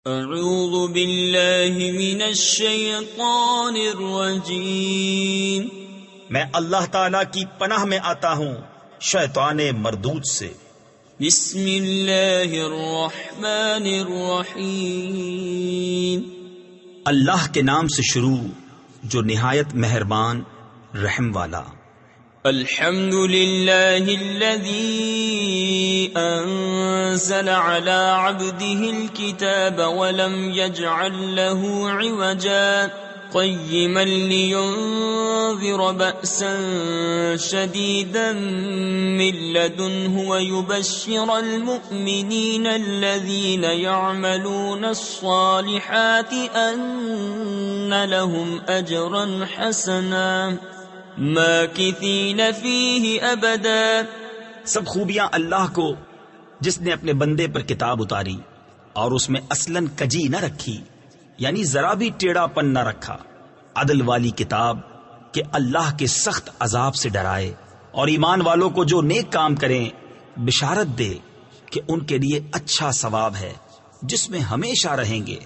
اعوذ باللہ من الشیطان الرجیم، میں اللہ تعالی کی پناہ میں آتا ہوں شیطان مردود سے۔ بسم اللہ الرحمن الرحیم، اللہ کے نام سے شروع جو نہایت مہربان رحم والا۔ الحمد للہ الذی انزل على عبده الكتاب ولم يجعل له عوجا قیما لینذر بأسا شدیدا من لدنه ويبشر المؤمنین الذین يعملون الصالحات ان لهم اجرا حسنا ماکثین فیہ ابدا۔ سب خوبیاں اللہ کو جس نے اپنے بندے پر کتاب اتاری اور اس میں اصلاً کجی نہ رکھی، یعنی ذرا بھی ٹیڑھا پن نہ رکھا، عدل والی کتاب کہ اللہ کے سخت عذاب سے ڈرائے اور ایمان والوں کو جو نیک کام کریں بشارت دے کہ ان کے لیے اچھا ثواب ہے جس میں ہمیشہ رہیں گے۔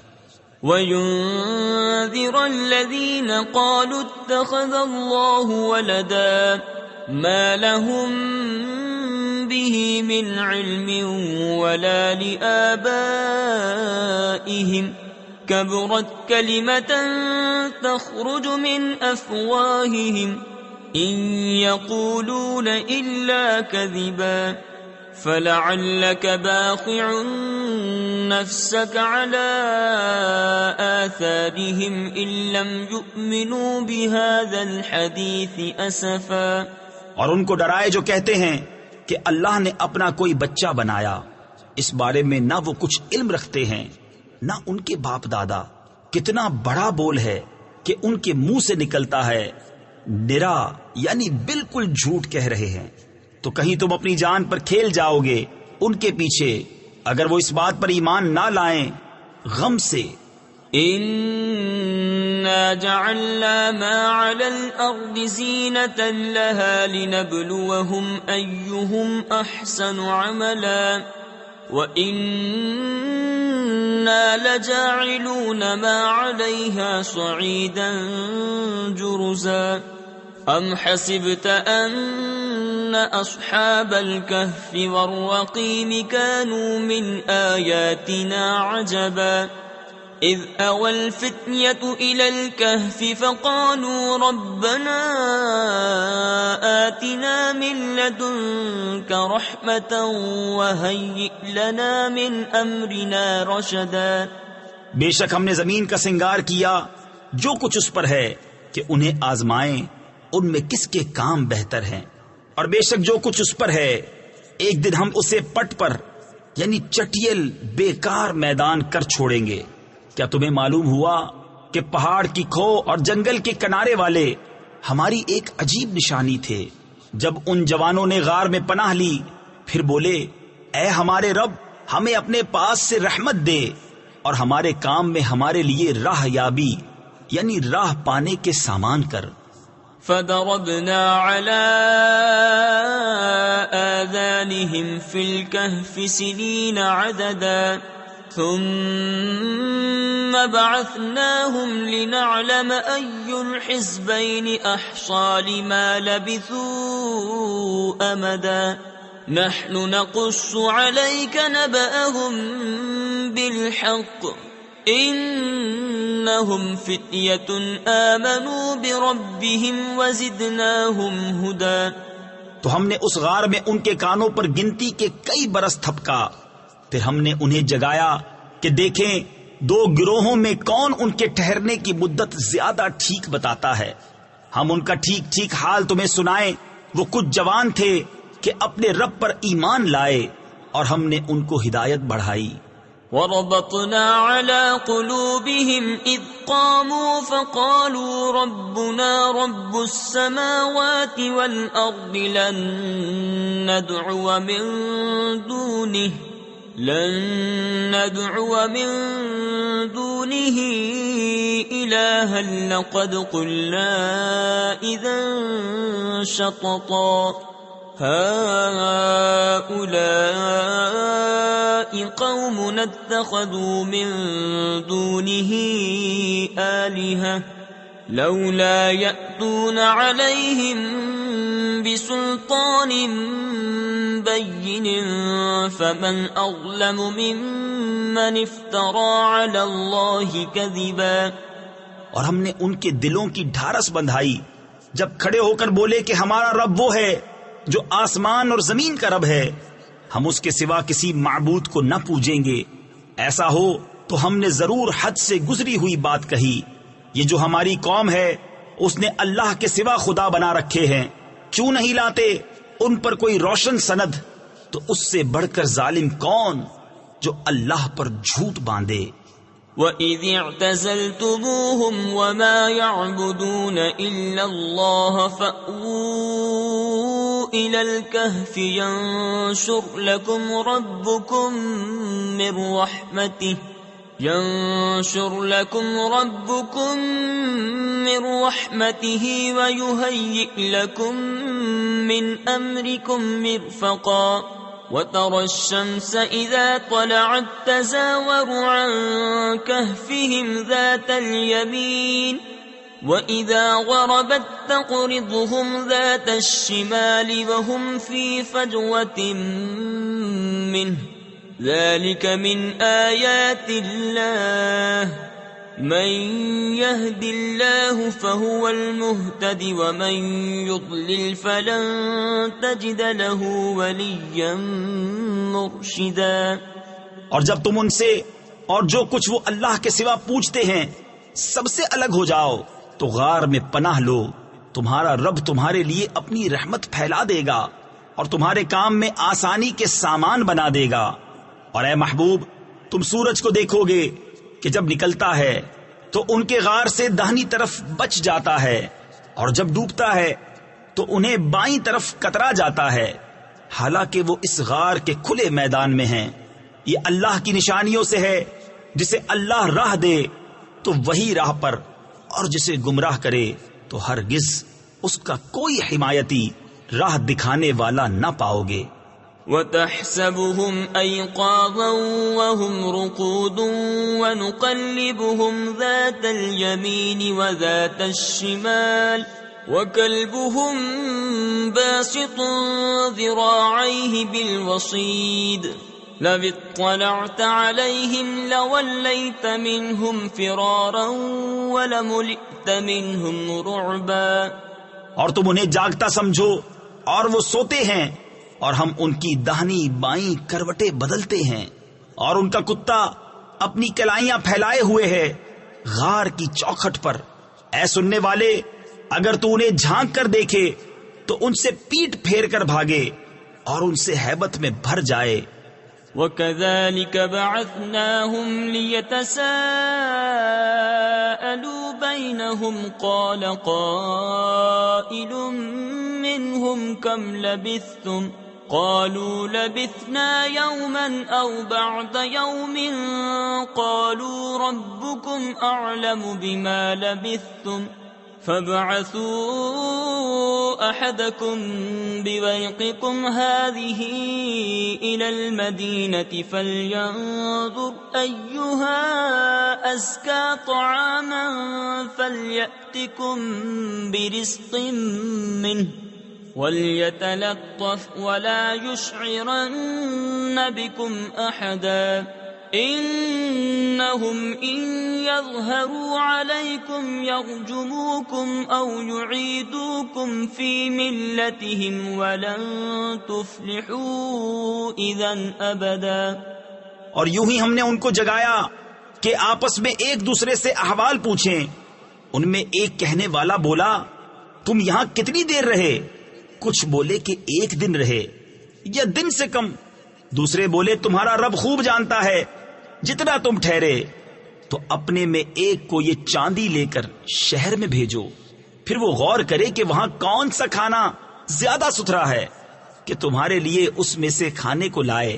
وَيُنذِرَ الَّذِينَ قَالُوا اتَّخَذَ اللَّهُ وَلَدًا مَا لَهُم بِهِ مِنْ عِلْمٍ وَلَا لِآبَائِهِمْ كَبُرَتْ كَلِمَةً تَخْرُجُ مِنْ أَفْوَاهِهِمْ إِنْ يَقُولُونَ إِلَّا كَذِبًا فَلَعَلَّكَ بَاخِعٌ نَفْسَكَ عَلَىٰ آثَارِهِمْ إِن لَّمْ يُؤْمِنُوا بِهَٰذَا الْحَدِيثِ أَسَفًا۔ اور ان کو ڈرائے جو کہتے ہیں کہ اللہ نے اپنا کوئی بچہ بنایا، اس بارے میں نہ وہ کچھ علم رکھتے ہیں نہ ان کے باپ دادا۔ کتنا بڑا بول ہے کہ ان کے منہ سے نکلتا ہے، نرا یعنی بالکل جھوٹ کہہ رہے ہیں۔ تو کہیں تم اپنی جان پر کھیل جاؤ گے ان کے پیچھے اگر وہ اس بات پر ایمان نہ لائیں غم سے۔ إِنَّا جَعَلْنَا مَا عَلَى الْأَرْضِ زِينَةً لَهَا لِنَبْلُوَهُمْ أَيُّهُمْ أَحْسَنُ عَمَلًا وَإِنَّا لَجَاعِلُونَ مَا عَلَيْهَا صَعِيدًا جُرُزًا۔ ام حسبت ان اصحاب الكهف والرقيم كانوا من آياتنا عجبا اذ اوى الفتية الى الكهف فقالوا ربنا آتنا من لدنك رحمة وهيئ لنا من امرنا رشدا۔ بے شک ہم نے زمین کا سنگار کیا جو کچھ اس پر ہے کہ انہیں آزمائیں ان میں کس کے کام بہتر ہیں، اور بے شک جو کچھ اس پر ہے ایک دن ہم اسے پٹ پر یعنی چٹیل بیکار میدان کر چھوڑیں گے۔ کیا تمہیں معلوم ہوا کہ پہاڑ کی کھو اور جنگل کے کنارے والے ہماری ایک عجیب نشانی تھے؟ جب ان جوانوں نے غار میں پناہ لی پھر بولے اے ہمارے رب ہمیں اپنے پاس سے رحمت دے اور ہمارے کام میں ہمارے لیے راہ یابی یعنی راہ پانے کے سامان کر۔ فَضَرَبْنَا عَلَىٰ آذَانِهِمْ فِي الْكَهْفِ سِنِينَ عَدَدًا ثُمَّ بَعَثْنَاهُمْ لِنَعْلَمَ أَيُّ الْحِزْبَيْنِ أَحْصَىٰ لِمَا لَبِثُوا أَمَدًا نَحْنُ نَقُصُّ عَلَيْكَ نَبَأَهُم بِالْحَقِّ انہم فتیۃ آمنوا بربہم وزدناہم ہدی۔ تو ہم نے اس غار میں ان کے کانوں پر گنتی کے کئی برس تھپکا، پھر ہم نے انہیں جگایا کہ دیکھیں دو گروہوں میں کون ان کے ٹھہرنے کی مدت زیادہ ٹھیک بتاتا ہے۔ ہم ان کا ٹھیک ٹھیک حال تمہیں سنائیں۔ وہ کچھ جوان تھے کہ اپنے رب پر ایمان لائے اور ہم نے ان کو ہدایت بڑھائی۔ وَرَبَطْنَا عَلَىٰ قُلُوبِهِمْ إِذْ قَامُوا فَقَالُوا رَبُّنَا رَبُّ السَّمَاوَاتِ وَالْأَرْضِ لَن نَّدْعُوَ مِن دُونِهِ إِلَٰهًا لَّقَدْ قُلْنَا إِذًا شَطَطًا۔ هؤلاء قومنا اتخذوا من دونه آلهة لولا يأتون عليهم بسلطان بين فمن أظلم ممن افترى على الله كذبا. اور ہم نے ان کے دلوں کی ڈھارس بندھائی جب کھڑے ہو کر بولے کہ ہمارا رب وہ ہے جو آسمان اور زمین کا رب ہے، ہم اس کے سوا کسی معبود کو نہ پوجیں گے. ایسا ہو تو ہم نے ضرور حد سے گزری ہوئی بات کہی. یہ جو ہماری قوم ہے اس نے اللہ کے سوا خدا بنا رکھے ہیں. کیوں نہیں لاتے ان پر کوئی روشن سند؟ تو اس سے بڑھ کر ظالم کون جو اللہ پر جھوٹ باندھے. وَإِذِ اعْتَزَلْتُمُوهُمْ وَمَا يَعْبُدُونَ إِلَّا اللَّهَ فَأْوُوا إِلَى الْكَهْفِ يَنشُرْ لَكُمْ رَبُّكُمْ مِنْ رَحْمَتِهِ وَيُهَيِّئْ لَكُمْ مِنْ أَمْرِكُمْ مِرْفَقًا. وَتَرَى الشَّمْسَ إِذَا طَلَعَتْ تَزَاوَرُ عَنْ كَهْفِهِمْ ذَاتَ الْيَمِينِ وَإِذَا غَرَبَتْ تَقْرِضُهُمْ ذَاتَ الشِّمَالِ وَهُمْ فِي فَجْوَةٍ مِّنْهُ. ذَلِكَ مِنْ آيَاتِ اللَّهِ مَنْ يَهْدِ اللَّهُ فَهُوَ الْمُهْتَدِ وَمَنْ يُضْلِلْ فَلَنْ تَجِدَ لَهُ وَلِيًّا مُرْشِدًا. اور جب تم ان سے اور جو کچھ وہ اللہ کے سوا پوچھتے ہیں سب سے الگ ہو جاؤ تو غار میں پناہ لو. تمہارا رب تمہارے لیے اپنی رحمت پھیلا دے گا اور تمہارے کام میں آسانی کے سامان بنا دے گا. اور اے محبوب تم سورج کو دیکھو گے کہ جب نکلتا ہے تو ان کے غار سے داہنی طرف بچ جاتا ہے اور جب ڈوبتا ہے تو انہیں بائیں طرف کترا جاتا ہے، حالانکہ وہ اس غار کے کھلے میدان میں ہیں. یہ اللہ کی نشانیوں سے ہے. جسے اللہ راہ دے تو وہی راہ پر، اور جسے گمراہ کرے تو ہرگز اس کا کوئی حمایتی راہ دکھانے والا نہ پاؤ گے. وَتَحْسَبُهُمْ أَيْقَاظًا وَهُمْ رُقُودٌ وَنُقَلِّبُهُمْ ذَاتَ الْيَمِينِ وَذَاتَ الشِّمَالِ وَكَلْبُهُمْ بَاسِطٌ ذِرَاعَيْهِ بِالْوَصِيدِ لَوِ اطَّلَعْتَ عَلَيْهِمْ لَوَلَّيْتَ مِنْهُمْ فِرَارًا وَلَمُلِئْتَ مِنْهُمْ رُعْبًا. اور تم انہیں جاگتا سمجھو اور وہ سوتے ہیں، اور ہم ان کی داہنی بائیں کروٹیں بدلتے ہیں، اور ان کا کتا اپنی کلائیاں پھیلائے ہوئے ہے غار کی چوکھٹ پر. اے سننے والے، اگر تو انہیں جھانک کر دیکھے تو ان سے پیٹ پھیر کر بھاگے اور ان سے ہیبت میں بھر جائے. وَكَذَلِكَ بَعَثْنَاهُمْ لِيَتَسَاءَلُوا بَيْنَهُمْ قَالَ قَائِلٌ مِّنْهُمْ كَمْ لَبِثْتُمْ قَالُوا لَبِثْنَا يَوْمًا أَوْ بَعْضَ يَوْمٍ قَالُوا رَبُّكُمْ أَعْلَمُ بِمَا لَبِثْتُمْ فَابْعَثُوا أَحَدَكُمْ بِوَرِقِكُمْ هَذِهِ إِلَى الْمَدِينَةِ فَلْيَنظُرْ أَيُّهَا أَزْكَى طَعَامًا فَلْيَأْتِكُمْ بِرِزْقٍ مِّنْهُ وَلْيَتَلَطَّفْ وَلَا يُشْعِرَنَّ بِكُمْ أَحَدًا إِنَّهُمْ إِنْ يَظْهَرُوا عَلَيْكُمْ يَرْجُمُوكُمْ أَوْ يُعِيدُوكُمْ فِي مِلَّتِهِمْ وَلَنْ تُفْلِحُوا إِذًا أَبَدًا. اور یوں ہی ہم نے ان کو جگایا کہ آپس میں ایک دوسرے سے احوال پوچھیں. ان میں ایک کہنے والا بولا، تم یہاں کتنی دیر رہے؟ کچھ بولے کہ ایک دن رہے یا دن سے کم. دوسرے بولے تمہارا رب خوب جانتا ہے جتنا تم ٹھہرے. تو اپنے میں ایک کو یہ چاندی لے کر شہر میں بھیجو، پھر وہ غور کرے کہ وہاں کون سا کھانا زیادہ ستھرا ہے کہ تمہارے لیے اس میں سے کھانے کو لائے،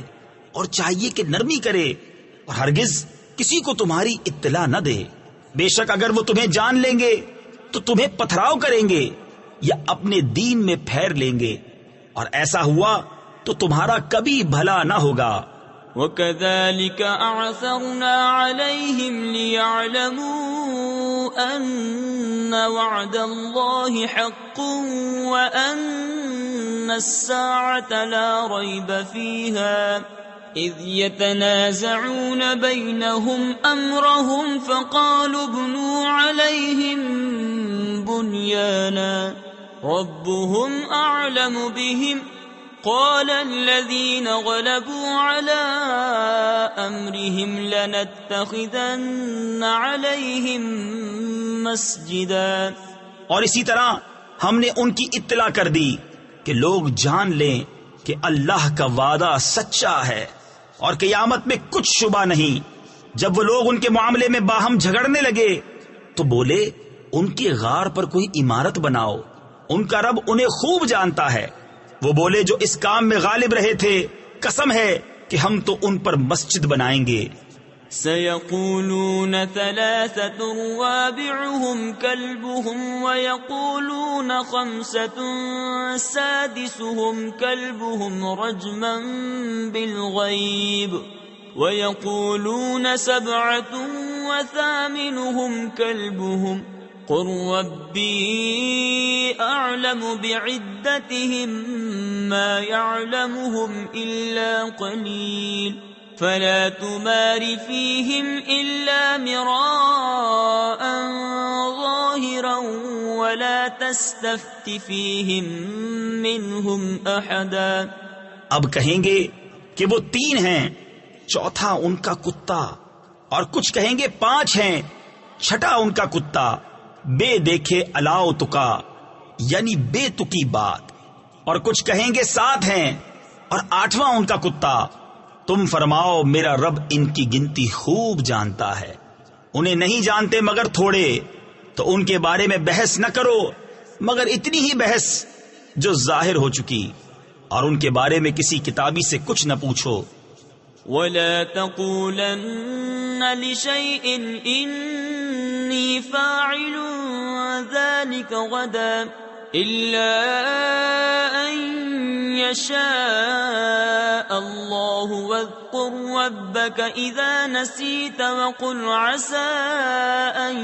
اور چاہیے کہ نرمی کرے اور ہرگز کسی کو تمہاری اطلاع نہ دے. بے شک اگر وہ تمہیں جان لیں گے تو تمہیں پتھراؤ کریں گے یا اپنے دین میں پھیر لیں گے. اور ایسا ہوا تو تمہارا کبھی بھلا نہ ہوگا. وَكَذَلِكَ أَعْثَرْنَا عَلَيْهِمْ لِيَعْلَمُوا أَنَّ وَعْدَ اللَّهِ حَقٌّ وَأَنَّ السَّاعَةَ لَا رَيْبَ فِيهَا إِذْ يَتَنَازَعُونَ بَيْنَهُمْ أَمْرَهُمْ فَقَالُوا ابْنُوا عَلَيْهِمْ بُنْيَانًا رَبُّهُمْ أَعْلَمُ بِهِمْ قال الذين غلبوا على أمرهم لنتخذن عليهم مسجدا. اور اسی طرح ہم نے ان کی اطلاع کر دی کہ لوگ جان لیں کہ اللہ کا وعدہ سچا ہے اور قیامت میں کچھ شبہ نہیں. جب وہ لوگ ان کے معاملے میں باہم جھگڑنے لگے تو بولے ان کے غار پر کوئی عمارت بناؤ، ان کا رب انہیں خوب جانتا ہے. وہ بولے جو اس کام میں غالب رہے تھے قسم ہے کہ ہم تو ان پر مسجد بنائیں گے. سيقولون ثلاثة رابعهم كلبهم ويقولون خمسة سادسهم كلبهم رجما بالغيب ويقولون سبعة وثامنهم كلبهم قل ربي أعلم بعدتهم ما يعلمهم إلا قليل فلا تمار فيهم إلا مراء ظاهرا ولا تستفت فيهم منهم أحدا. اب کہیں گے کہ وہ 3 ہیں، چوتھا ان کا کتا، اور کچھ کہیں گے 5 ہیں، چھٹا ان کا کتا. بے دیکھے الاؤ تکا یعنی بے تکی بات. اور کچھ کہیں گے 7 ہیں اور 8واں ان کا کتا. تم فرماؤ میرا رب ان کی گنتی خوب جانتا ہے، انہیں نہیں جانتے مگر تھوڑے. تو ان کے بارے میں بحث نہ کرو مگر اتنی ہی بحث جو ظاہر ہو چکی، اور ان کے بارے میں کسی کتابی سے کچھ نہ پوچھو. وَلَا تَقُولَنَّ لِشَيْءٍ إِنِّي فَاعِلٌ ذَلِكَ غَدًا إِلَّا أَن يَشَاءَ اللَّهُ وَاذْكُرْ رَبَّكَ إِذَا نَسِيتَ وَقُلْ عَسَىٰ أَن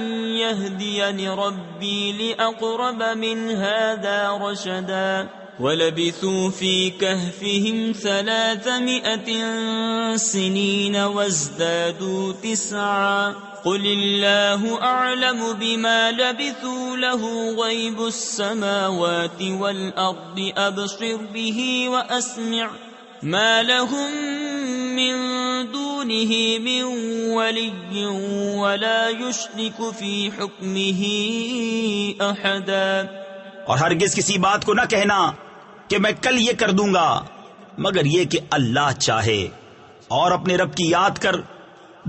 يَهْدِيَنِ رَبِّي لِأَقْرَبَ مِنْ هَٰذَا رَشَدًا. وَلَبِثُوا فِي كَهْفِهِمْ 300 سِنِينَ وَازْدَادُوا 9 قُلِ اللَّهُ أَعْلَمُ بِمَا لَبِثُوا لَهُ غَيْبُ السَّمَاوَاتِ وَالْأَرْضِ أَبْصِرْ بِهِ وَأَسْمِعْ مَا لَهُم مِّن دُونِهِ مِن وَلِيٍّ وَلَا يُشْرِكُ فِي حُكْمِهِ أَحَدًا. اور ہرگز کسی بات کو نہ کہنا کہ میں کل یہ کر دوں گا مگر یہ کہ اللہ چاہے، اور اپنے رب کی یاد کر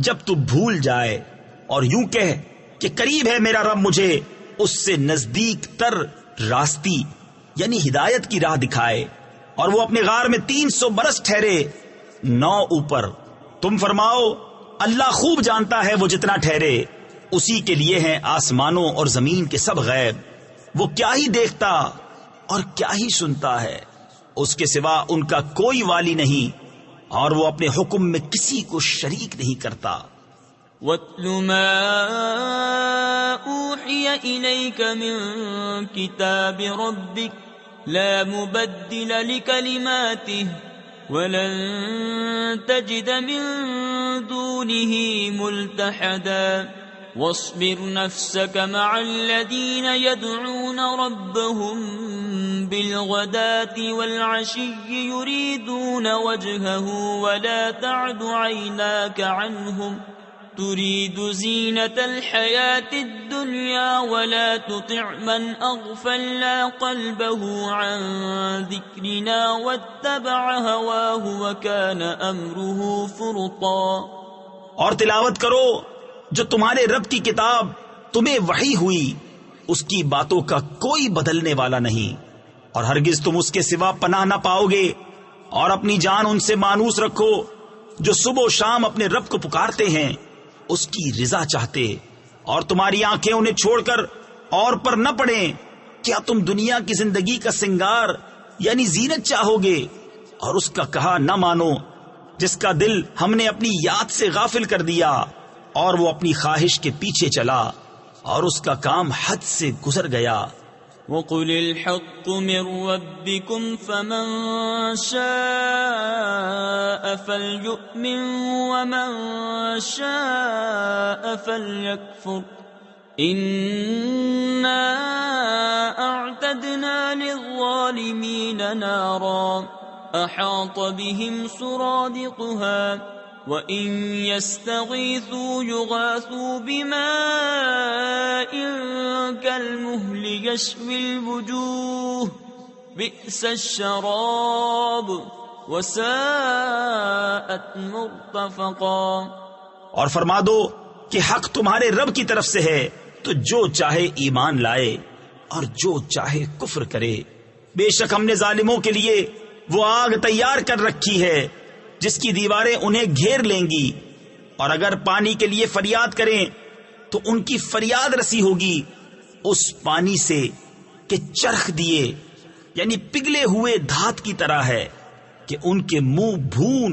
جب تو بھول جائے، اور یوں کہہ کہ قریب ہے میرا رب مجھے اس سے نزدیک تر راستی یعنی ہدایت کی راہ دکھائے. اور وہ اپنے غار میں 300 برس ٹھہرے 9 اوپر. تم فرماؤ اللہ خوب جانتا ہے وہ جتنا ٹھہرے، اسی کے لیے ہیں آسمانوں اور زمین کے سب غیب. وہ کیا ہی دیکھتا اور کیا ہی سنتا ہے، اس کے سوا ان کا کوئی والی نہیں، اور وہ اپنے حکم میں کسی کو شریک نہیں کرتا. وَاتْلُ مَا أُوحِيَ إِلَيْكَ مِن كِتَابِ رَبِّكَ لَا مُبَدِّلَ لِكَلِمَاتِهِ وَلَن تَجِدَ مِن دُونِهِ مُلْتَحَدًا. واصبر نفسك مع الذين يدعون ربهم بالغداة والعشي يريدون وجهه ولا تعد عيناك عنهم تريد زينة الحياة الدنيا ولا تطع من أغفلنا قلبه عن ذكرنا واتبع هواه وكان أمره فرطا. اور تلاوت کرو جو تمہارے رب کی کتاب تمہیں وحی ہوئی، اس کی باتوں کا کوئی بدلنے والا نہیں، اور ہرگز تم اس کے سوا پناہ نہ پاؤ گے. اور اپنی جان ان سے مانوس رکھو جو صبح و شام اپنے رب کو پکارتے ہیں، اس کی رضا چاہتے، اور تمہاری آنکھیں انہیں چھوڑ کر اور پر نہ پڑیں. کیا تم دنیا کی زندگی کا سنگار یعنی زینت چاہو گے، اور اس کا کہا نہ مانو جس کا دل ہم نے اپنی یاد سے غافل کر دیا، اور وہ اپنی خواہش کے پیچھے چلا اور اس کا کام حد سے گزر گیا۔ وَقُلِ الْحَقُّ مِنْ رَبِّكُمْ فَمَنْ شَاءَ فَلْيُؤْمِنْ وَمَنْ شَاءَ فَلْيَكْفُرْ إِنَّا أَعْتَدْنَا لِلظَّالِمِينَ نَارًا أَحَاطَ بِهِمْ سُرَادِقُهَا وَإِنْ يَسْتَغِيثُوا يُغَاثُوا بِمَاءٍ كَالْمُهْلِ يَشْوِي الْوُجُوهَ بِئْسَ الشَّرَابُ وَسَاءَتْ مُرْتَفَقًا۔ اور فرما دو کہ حق تمہارے رب کی طرف سے ہے، تو جو چاہے ایمان لائے اور جو چاہے کفر کرے۔ بے شک ہم نے ظالموں کے لیے وہ آگ تیار کر رکھی ہے جس کی دیواریں انہیں گھیر لیں گی، اور اگر پانی کے لیے فریاد کریں تو ان کی فریاد رسی ہوگی اس پانی سے کہ چرخ دیے، یعنی پگھلے ہوئے دھات کی طرح ہے کہ ان کے منہ بھون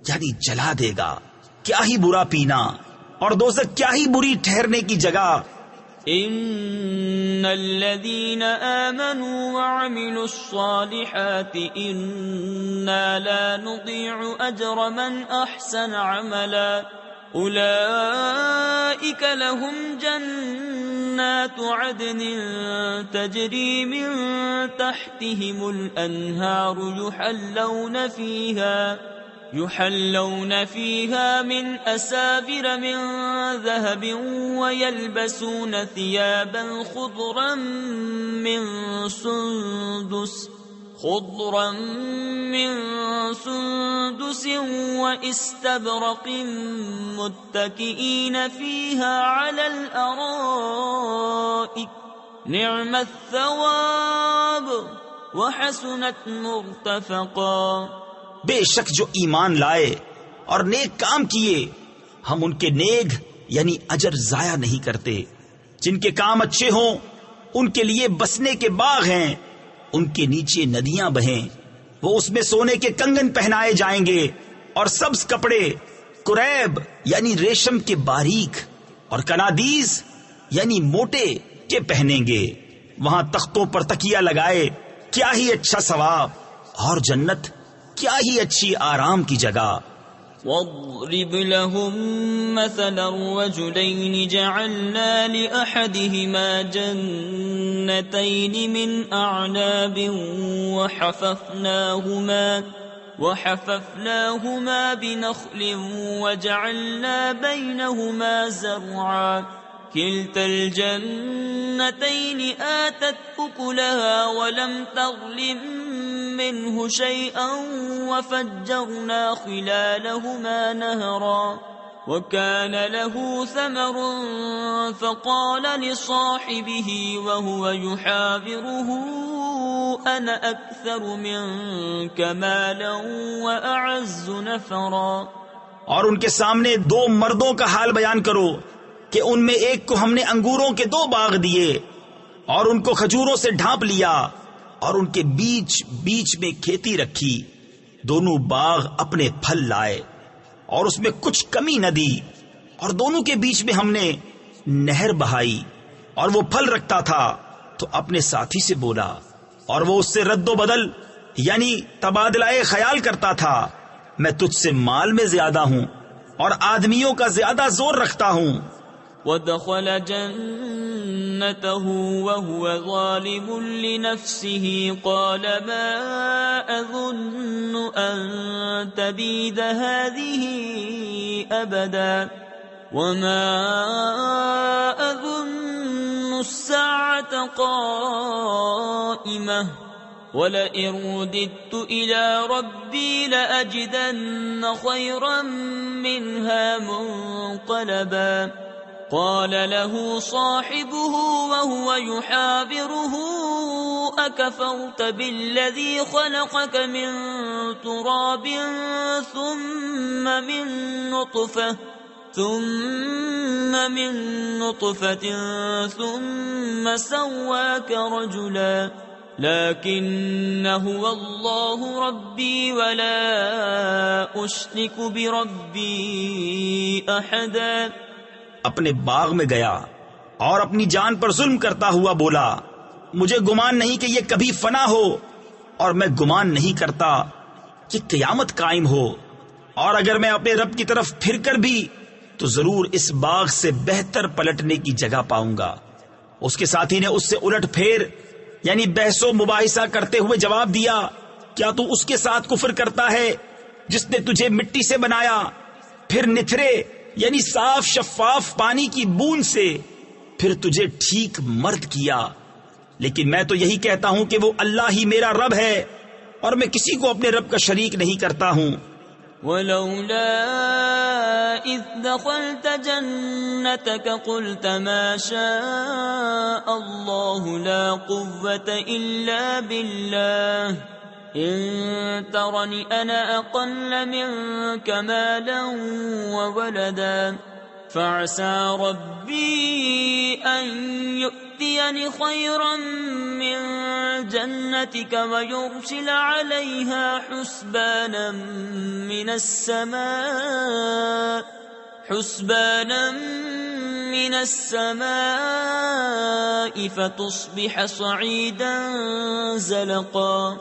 یعنی جلا دے گا۔ کیا ہی برا پینا، اور دوزخ کیا ہی بری ٹھہرنے کی جگہ۔ ان الذين آمنوا وعملوا الصالحات انا لا نضيع اجر من احسن عملا اولئك لهم جنات عدن تجري من تحتهم الانهار يحلون فيها من أساور من ذهب ويلبسون ثيابا خضرا من سندس واستبرق متكئين فيها على الأرائك نعم الثواب وحسنت مرتفقا۔ بے شک جو ایمان لائے اور نیک کام کیے، ہم ان کے نیک یعنی اجر ضائع نہیں کرتے۔ جن کے کام اچھے ہوں ان کے لیے بسنے کے باغ ہیں، ان کے نیچے ندیاں بہیں، وہ اس میں سونے کے کنگن پہنائے جائیں گے اور سبز کپڑے، کریب یعنی ریشم کے باریک، اور کنادیز یعنی موٹے کے پہنیں گے۔ وہاں تختوں پر تکیہ لگائے، کیا ہی اچھا ثواب، اور جنت کیا ہی اچھی آرام کی جگہ۔ واضرب لهم مثلا رجلين جعلنا لأحدهما جنتين من أعناب وحففناهما بنخل وجعلنا بينهما زرعا كلتا الجنتين آتت أكلها ولم تظلم منه شيئا وفجرنا خلالهما نهرا وكان له ثمر فقال لصاحبه وهو يحاوره أنا أكثر منك مالا وأعز نفرا۔ اور ان کے سامنے دو مردوں کا حال بیان کرو کہ ان میں ایک کو ہم نے انگوروں کے 2 باغ دیے اور ان کو کھجوروں سے ڈھانپ لیا، اور ان کے بیچ بیچ میں کھیتی رکھی، دونوں باغ اپنے پھل لائے اور اس میں کچھ کمی نہ دی، اور دونوں کے بیچ میں ہم نے نہر بہائی، اور وہ پھل رکھتا تھا تو اپنے ساتھی سے بولا، اور وہ اس سے رد و بدل یعنی تبادلہ خیال کرتا تھا، میں تجھ سے مال میں زیادہ ہوں اور آدمیوں کا زیادہ زور رکھتا ہوں۔ ودخل جنته وهو ظالم لنفسه قال ما أظن أن تبيد هذه أبدا وما أظن الساعة قائمة ولئن رددت إلى ربي لأجدن خيرا منها منقلبا قال له صاحبه وهو يحاوره أكفرت بالذي خلقك من تراب ثم من نطفة ثم سواك رجلا لكن هو الله ربي ولا أشرك بربي أحدا. اپنے باغ میں گیا اور اپنی جان پر ظلم کرتا ہوا بولا مجھے گمان نہیں کہ یہ کبھی فنا ہو، اور میں گمان نہیں کرتا کہ قیامت قائم ہو، اور اگر میں اپنے رب کی طرف پھر کر بھی تو ضرور اس باغ سے بہتر پلٹنے کی جگہ پاؤں گا. اس کے ساتھی نے اس سے الٹ پھیر یعنی بحث و مباحثہ کرتے ہوئے جواب دیا کیا تو اس کے ساتھ کفر کرتا ہے جس نے تجھے مٹی سے بنایا، پھر نتھرے یعنی صاف شفاف پانی کی بوند سے پھر تجھے ٹھیک مرد کیا. لیکن میں تو یہی کہتا ہوں کہ وہ اللہ ہی میرا رب ہے اور میں کسی کو اپنے رب کا شریک نہیں کرتا ہوں. ولولا إذ دخلت جنتك قلت ما شاء الله لا قوة إلا بالله إن ترني أنا أقل منك مالا وولدا فعسى ربي أن يؤتيني خيرا من جنتك ويرسل عليها حسبانا من السماء فتصبح صعيدا زلقا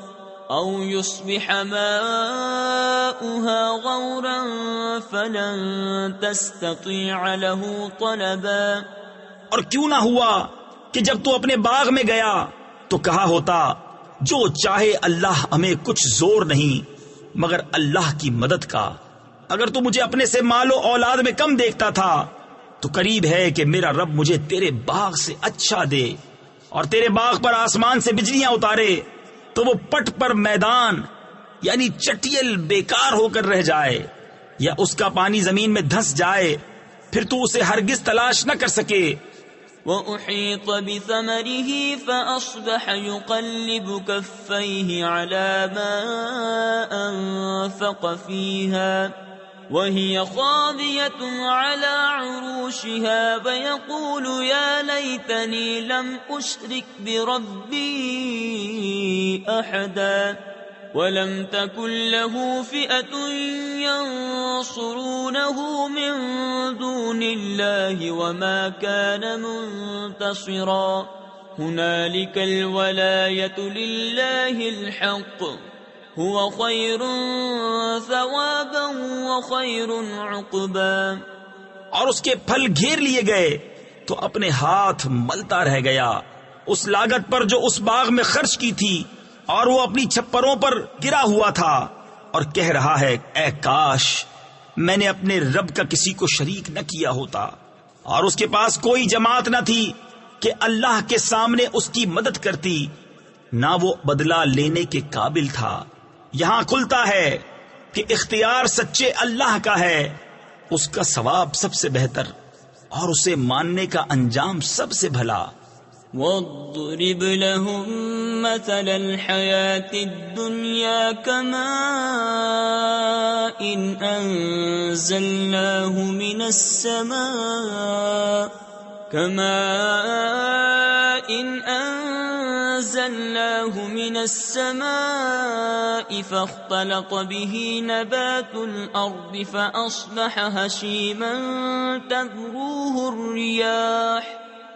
أو يصبح ماؤها غورا فلن تستطيع له طلبا. اور کیوں نہ ہوا کہ جب تو اپنے باغ میں گیا تو کہا ہوتا جو چاہے اللہ ہمیں کچھ زور نہیں مگر اللہ کی مدد کا. اگر تو مجھے اپنے سے مال و اولاد میں کم دیکھتا تھا تو قریب ہے کہ میرا رب مجھے تیرے باغ سے اچھا دے اور تیرے باغ پر آسمان سے بجلیاں اتارے تو وہ پٹ پر میدان یعنی چٹیل بیکار ہو کر رہ جائے، یا اس کا پانی زمین میں دھس جائے پھر تو اسے ہرگز تلاش نہ کر سکے. وَأُحِيطَ بِثَمَرِهِ فَأَصْبَحَ يُقَلِّبُ كَفَّيْهِ عَلَى مَا أَنفَقَ فِيهَا وَهِيَ خَاوِيَةٌ عَلَى عُرُوشِهَا وَيَقُولُ يَا لَيْتَنِي لَمْ أُشْرِكْ بِرَبِّي أَحَدًا وَلَمْ تَكُنْ لَهُ فِئَةٌ يَنصُرُونَهُ مِنْ دُونِ اللَّهِ وَمَا كَانَ مُنْتَصِرًا. هُنَالِكَ الْوَلَايَةُ لِلَّهِ الْحَقِّ هُوَ خَيْرٌ ثَوَابًا وَخَيْرٌ عُقْبًا. اور اس کے پھل گھیر لیے گئے تو اپنے ہاتھ ملتا رہ گیا اس لاگت پر جو اس باغ میں خرچ کی تھی، اور وہ اپنی چھپروں پر گرا ہوا تھا اور کہہ رہا ہے اے کاش میں نے اپنے رب کا کسی کو شریک نہ کیا ہوتا. اور اس کے پاس کوئی جماعت نہ تھی کہ اللہ کے سامنے اس کی مدد کرتی، نہ وہ بدلہ لینے کے قابل تھا. یہاں کھلتا ہے کہ اختیار سچے اللہ کا ہے، اس کا ثواب سب سے بہتر اور اسے ماننے کا انجام سب سے بھلا. وَاضْرِبْ لَهُم مَّثَلَ الْحَيَاةِ الدُّنْيَا كَمَاءٍ أَنزَلْنَاهُ مِنَ السَّمَاءِ فَاخْتَلَطَ بِهِ نَبَاتُ الْأَرْضِ فَأَصْبَحَ هَشِيمًا تَذْرُوهُ الرِّيَاحُ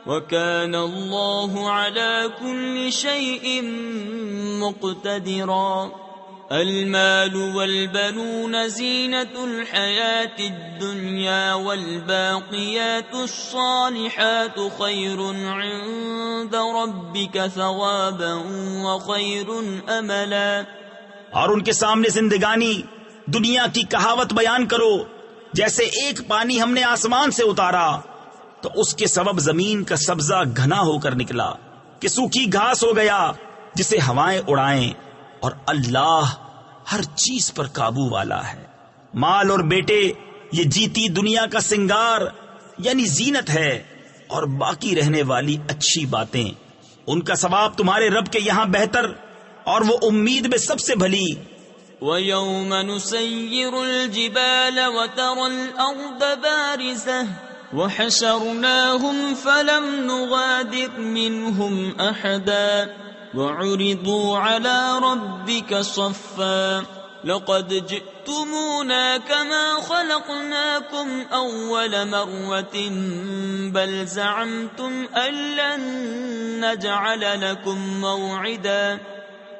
وَكَانَ اللَّهُ عَلَى كُلِّ شَيْءٍ مُقْتَدِرًا. الْمَالُ وَالْبَنُونَ زِينَةُ الْحَيَاةِ الدُّنْيَا وَالْبَاقِيَاتُ الصَّالِحَاتُ خَيْرٌ عِندَ رَبِّكَ ثَوَابًا وَخَيْرٌ أَمَلًا. اور ان کے سامنے زندگانی دنیا کی کہاوت بیان کرو جیسے ایک پانی ہم نے آسمان سے اتارا تو اس کے سبب زمین کا سبزہ گھنا ہو کر نکلا کہ سوکھی گھاس ہو گیا جسے ہوائیں اڑائیں، اور اللہ ہر چیز پر قابو والا ہے. مال اور بیٹے یہ جیتی دنیا کا سنگار یعنی زینت ہے، اور باقی رہنے والی اچھی باتیں ان کا ثواب تمہارے رب کے یہاں بہتر اور وہ امید میں سب سے بھلی. وَيَوْمَ نُسَيِّرُ الْجِبَالَ وَتَرَى الْأَرْضَ بَارِزَةً وَحَشَرْنَاهُمْ فَلَمْ نُغَادِرْ مِنْهُمْ أَحَدًا وعرضوا على ربك صفا لقد جئتمونا كما خلقناكم أول مرة بل زعمتم أن لن نجعل لكم موعدا.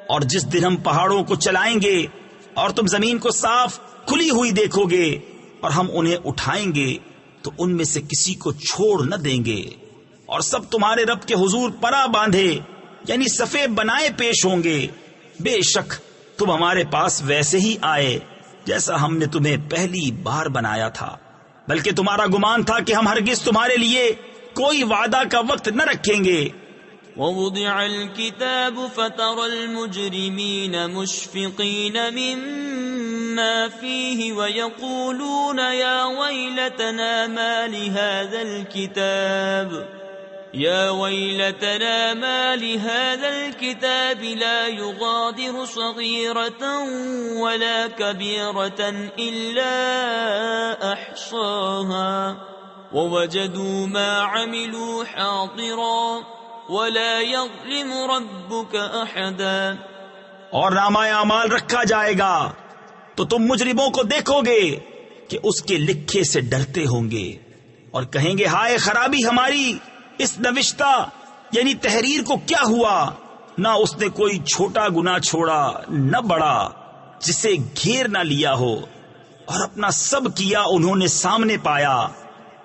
اور جس دن ہم پہاڑوں کو چلائیں گے اور تم زمین کو صاف کھلی ہوئی دیکھو گے اور ہم انہیں اٹھائیں گے تو ان میں سے کسی کو چھوڑ نہ دیں گے، اور سب تمہارے رب کے حضور پناہ باندھے یعنی صفے بنائے پیش ہوں گے. بے شک تم ہمارے پاس ویسے ہی آئے جیسا ہم نے تمہیں پہلی بار بنایا تھا، بلکہ تمہارا گمان تھا کہ ہم ہرگز تمہارے لیے کوئی وعدہ کا وقت نہ رکھیں گے. ووضع الكتاب فترى المجرمين مشفقين مما فيه ويقولون يا ويلتنا ما لهذا الكتاب لا يغادر صغيرة ولا كبيرة إلا أحصاها ووجدوا ما عملوا حاضرا ولا يظلم ربك أحدا. اور نامہ اعمال رکھا جائے گا تو تم مجرموں کو دیکھو گے کہ اس کے لکھے سے ڈرتے ہوں گے اور کہیں گے ہائے خرابی ہماری، اس نوشتہ یعنی تحریر کو کیا ہوا؟ نہ اس نے کوئی چھوٹا گناہ چھوڑا نہ بڑا جسے گھیر نہ لیا ہو، اور اپنا سب کیا انہوں نے سامنے پایا،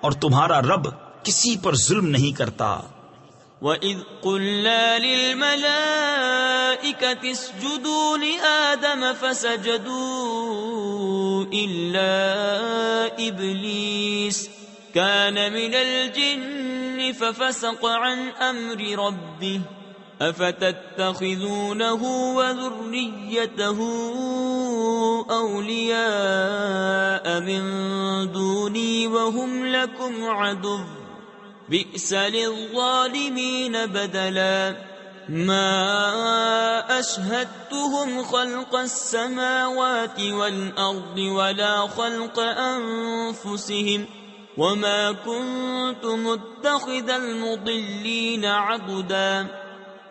اور تمہارا رب کسی پر ظلم نہیں کرتا. وَإِذْ قُلْنَا لِلْمَلَائِكَةِ اسْجُدُوا لِآدَمَ فَسَجَدُوا إِلَّا إِبْلِيسَ كَانَ مِنَ الْجِنِّ فَفَسَقَ عَنْ أَمْرِ رَبِّهِ أَفَتَتَّخِذُونَهُ وَذُرِّيَّتَهُ أَوْلِيَاءَ مِن دُونِي وَهُمْ لَكُمْ عَدُوٌّ بئس للظالمین بدلا. ما اشهدتهم خلق السماوات والارض ولا خلق انفسهم وما كنت متخذ المضلین عضدا.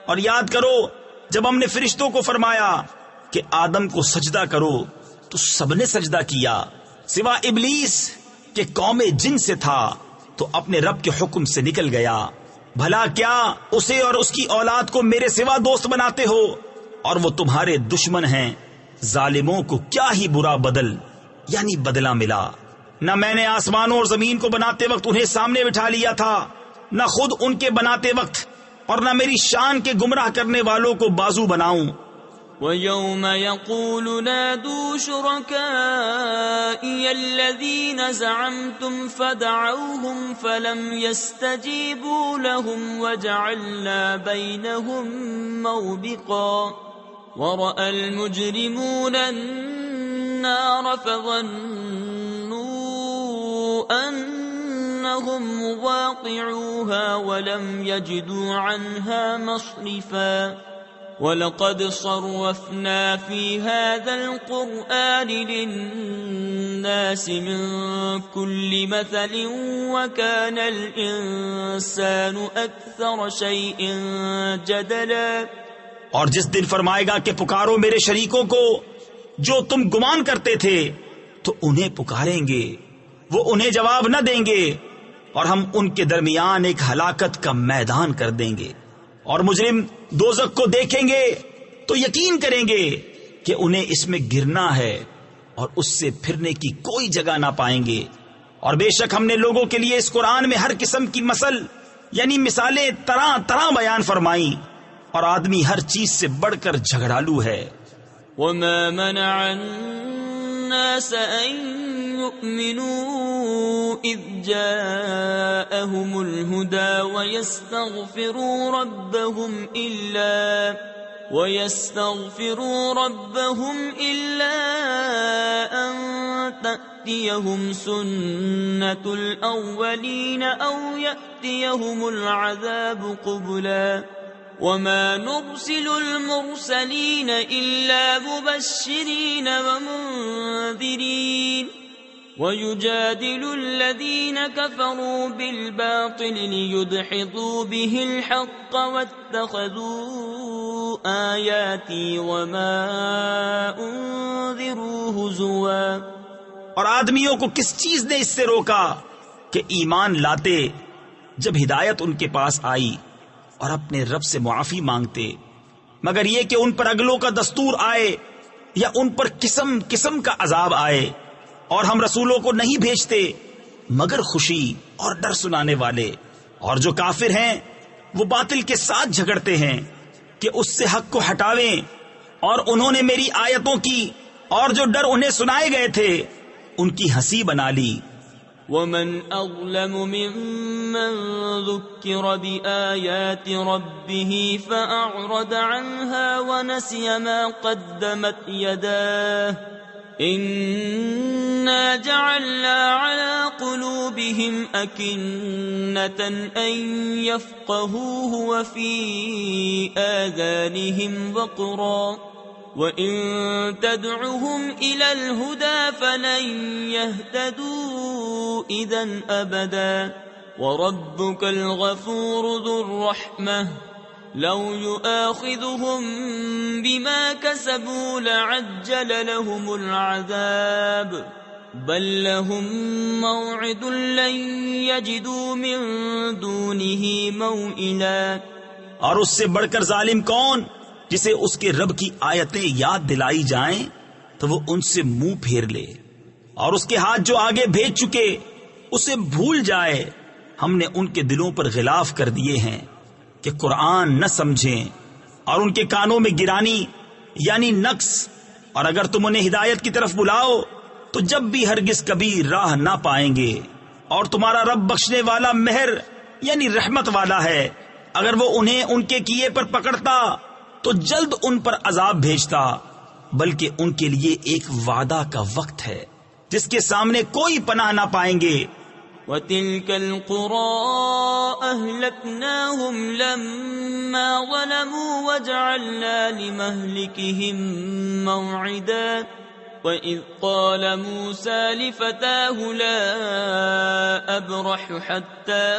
اور یاد کرو جب ہم نے فرشتوں کو فرمایا کہ آدم کو سجدہ کرو تو سب نے سجدہ کیا سوا ابلیس کہ قوم جن سے تھا تو اپنے رب کے حکم سے نکل گیا. بھلا کیا اسے اور اس کی اولاد کو میرے سوا دوست بناتے ہو، اور وہ تمہارے دشمن ہیں. ظالموں کو کیا ہی برا بدل یعنی بدلہ ملا. نہ میں نے آسمانوں اور زمین کو بناتے وقت انہیں سامنے بٹھا لیا تھا، نہ خود ان کے بناتے وقت، اور نہ میری شان کے گمراہ کرنے والوں کو بازو بناؤں. وَيَوْمَ يَقُولُ نَادُوا شُرَكَائِيَ الَّذِينَ زَعَمْتُمْ فَدَعَوْهُمْ فَلَمْ يَسْتَجِيبُوا لَهُمْ وَجَعَلْنَا بَيْنَهُمْ مَوْبِقًا. وَرَأَى الْمُجْرِمُونَ النَّارَ فَظَنُّوا أَنَّهُمْ مُوَاقِعُوهَا وَلَمْ يَجِدُوا عَنْهَا مَصْرِفًا. وَلَقَدْ صَرَّفْنَا فِي هَذَا الْقُرْآنِ لِلنَّاسِ مِنْ كُلِّ مَثَلٍ وَكَانَ الْإِنسَانُ أَكْثَرَ شَيْءٍ جَدَلًا. اور جس دن فرمائے گا کہ پکارو میرے شریکوں کو جو تم گمان کرتے تھے تو انہیں پکاریں گے، وہ انہیں جواب نہ دیں گے، اور ہم ان کے درمیان ایک ہلاکت کا میدان کر دیں گے. اور مجرم دوزخ کو دیکھیں گے تو یقین کریں گے کہ انہیں اس میں گرنا ہے اور اس سے پھرنے کی کوئی جگہ نہ پائیں گے. اور بے شک ہم نے لوگوں کے لیے اس قرآن میں ہر قسم کی مثل یعنی مثالیں طرح طرح بیان فرمائیں، اور آدمی ہر چیز سے بڑھ کر جھگڑالو ہے. وما منع الناس ان يؤمنوا اذ جاءهم الهدى ويستغفروا ربهم إلا أن تأتيهم سنة الأولين أو يأتيهم العذاب قبلا. وما نرسل المرسلين إلا مبشرين ومنذرين وَيُجَادِلُ الَّذِينَ كَفَرُوا بِالْبَاطِلِ لِيُدْحِضُوا بِهِ الْحَقَّ وَاتَّخَذُوا آيَاتِي وَمَا أُنذِرُوا هُزُوًا۔ اور آدمیوں کو کس چیز نے اس سے روکا کہ ایمان لاتے جب ہدایت ان کے پاس آئی اور اپنے رب سے معافی مانگتے، مگر یہ کہ ان پر اگلوں کا دستور آئے یا ان پر قسم قسم کا عذاب آئے، اور ہم رسولوں کو نہیں بھیجتے مگر خوشی اور ڈر سنانے والے۔ اور جو کافر ہیں وہ باطل کے ساتھ جھگڑتے ہیں کہ اس سے حق کو ہٹاویں، اور انہوں نے میری آیتوں کی اور جو ڈر انہیں سنائے گئے تھے ان کی ہنسی بنا لی۔ وَمَنْ أَظْلَمُ مِمَّنْ ذُكِّرَ بِآيَاتِ رَبِّهِ فَأَعْرَضَ عَنْهَا وَنَسِيَ مَا قَدَّمَتْ يَدَاهُ إِنَّا جَعَلْنَا عَلَى قُلُوبِهِمْ أَكِنَّةً أَنْ يَفْقَهُوهُ وَفِي آذَانِهِمْ وَقْرًا وَإِن تَدْعُهُمْ إِلَى الْهُدَى فَلَن يَهْتَدُوا إِذًا أَبَدًا وَرَبُّكَ الْغَفُورُ ذُو الرَّحْمَةِ لَوْ يُؤَاخِذُهُم بِمَا كَسَبُوا لَعَجَّلَ لَهُمُ الْعَذَابَ بَل لَّهُم مَّوْعِدٌ لَّن يَجِدُوا مِن دُونِهِ مَوْئِلًا۔ اور اس سے بڑھ کر ظالم کون جسے اس کے رب کی آیتیں یاد دلائی جائیں تو وہ ان سے منہ پھیر لے، اور اس کے ہاتھ جو آگے بھیج چکے اسے بھول جائے۔ ہم نے ان کے دلوں پر غلاف کر دیے ہیں کہ قرآن نہ سمجھیں، اور ان کے کانوں میں گرانی یعنی نقص، اور اگر تم انہیں ہدایت کی طرف بلاؤ تو جب بھی ہرگز کبھی راہ نہ پائیں گے۔ اور تمہارا رب بخشنے والا مہر یعنی رحمت والا ہے، اگر وہ انہیں ان کے کیے پر پکڑتا تو جلد ان پر عذاب بھیجتا، بلکہ ان کے لیے ایک وعدہ کا وقت ہے جس کے سامنے کوئی پناہ نہ پائیں گے۔ وَتِلْكَ الْقُرَىٰ أَهْلَكْنَاهُمْ لَمَّا ظَلَمُوا وَجَعَلْنَا لِمَهْلِكِهِم مَّوْعِدًا وَإِذْ قَالَ مُوسَىٰ لِفَتَاهُ لَا أَبْرَحُ حَتَّىٰ